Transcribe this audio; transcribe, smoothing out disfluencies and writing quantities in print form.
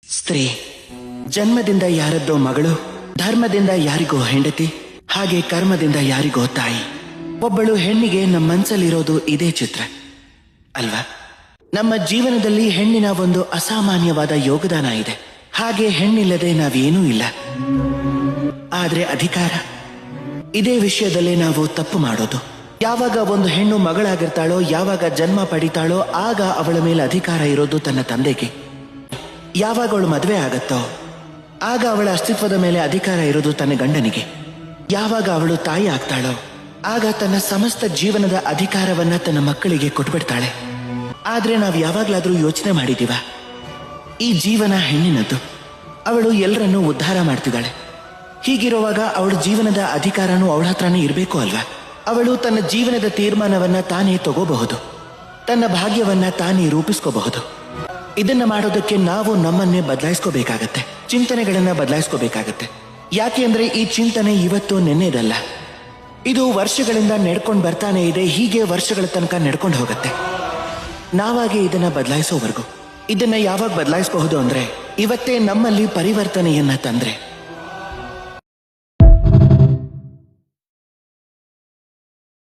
ಸ್ತ್ರೀ ಜನ್ಮದಿಂದ ಯಾರದ್ದೋ ಮಗಳು, ಧರ್ಮದಿಂದ ಯಾರಿಗೋ ಹೆಂಡತಿ, ಹಾಗೆ ಕರ್ಮದಿಂದ ಯಾರಿಗೋ ತಾಯಿ. ಒಬ್ಬಳು ಹೆಣ್ಣಿಗೆ ನಮ್ಮ ಮನಸ್ಸಲ್ಲಿರೋದು ಇದೇ ಚಿತ್ರ ಅಲ್ವಾ? ನಮ್ಮ ಜೀವನದಲ್ಲಿ ಹೆಣ್ಣಿನ ಒಂದು ಅಸಾಮಾನ್ಯವಾದ ಯೋಗದಾನ ಇದೆ. ಹಾಗೆ ಹೆಣ್ಣಿಲ್ಲದೆ ನಾವೇನೂ ಇಲ್ಲ. ಆದ್ರೆ ಅಧಿಕಾರ, ಇದೇ ವಿಷಯದಲ್ಲೇ ನಾವು ತಪ್ಪು ಮಾಡೋದು. ಯಾವಾಗ ಒಂದು ಹೆಣ್ಣು ಮಗಳಾಗಿರ್ತಾಳೋ, ಯಾವಾಗ ಜನ್ಮ ಪಡಿತಾಳೋ, ಆಗ ಅವಳ ಮೇಲೆ ಅಧಿಕಾರ ಇರೋದು ತನ್ನ ತಂದೆಗೆ. ಯಾವಾಗ ಅವಳು ಮದುವೆ ಆಗತ್ತೋ ಆಗ ಅವಳ ಅಸ್ತಿತ್ವದ ಮೇಲೆ ಅಧಿಕಾರ ಇರೋದು ತನ್ನ ಗಂಡನಿಗೆ. ಯಾವಾಗ ಅವಳು ತಾಯಿ ಆಗ್ತಾಳೋ ಆಗ ತನ್ನ ಸಮಸ್ತ ಜೀವನದ ಅಧಿಕಾರವನ್ನ ತನ್ನ ಮಕ್ಕಳಿಗೆ ಕೊಟ್ಬಿಡ್ತಾಳೆ. ಆದ್ರೆ ನಾವು ಯಾವಾಗ್ಲಾದ್ರೂ ಯೋಚನೆ ಮಾಡಿದೀವ, ಈ ಜೀವನ ಹೆಣ್ಣಿನದ್ದು, ಅವಳು ಎಲ್ಲರನ್ನೂ ಉದ್ಧಾರ ಮಾಡ್ತಿದ್ದಾಳೆ. ಹೀಗಿರುವಾಗ ಅವಳ ಜೀವನದ ಅಧಿಕಾರನೂ ಅವಳ ಹತ್ರನೇ ಇರಬೇಕು ಅಲ್ವಾ? ಅವಳು ತನ್ನ ಜೀವನದ ತೀರ್ಮಾನವನ್ನ ತಾನೇ ತಗೋಬಹುದು, ತನ್ನ ಭಾಗ್ಯವನ್ನ ತಾನೇ ರೂಪಿಸ್ಕೋಬಹುದು. ಇದನ್ನ ಮಾಡೋದಕ್ಕೆ ನಾವು ನಮ್ಮನ್ನೇ ಬದಲಾಯಿಸ್ಕೋಬೇಕಾಗತ್ತೆ, ಚಿಂತನೆಗಳನ್ನ ಬದಲಾಯಿಸ್ಕೋಬೇಕಾಗತ್ತೆ. ಯಾಕೆ ಅಂದ್ರೆ ಈ ಚಿಂತನೆ ಇವತ್ತು ನೆನ್ನೆದಲ್ಲ, ಇದು ವರ್ಷಗಳಿಂದ ನಡ್ಕೊಂಡು ಬರ್ತಾನೆ ಇದೆ. ಹೀಗೆ ವರ್ಷಗಳ ತನಕ ನಡ್ಕೊಂಡು ಹೋಗುತ್ತೆ. ನಾವಾಗೆ ಇದನ್ನ ಬದಲಾಯಿಸೋವರೆಗೂ. ಇದನ್ನ ಯಾವಾಗ ಬದಲಾಯಿಸಬಹುದು ಅಂದ್ರೆ ಇವತ್ತೇ ನಮ್ಮಲ್ಲಿ ಪರಿವರ್ತನೆಯನ್ನ ತಂದ್ರೆ.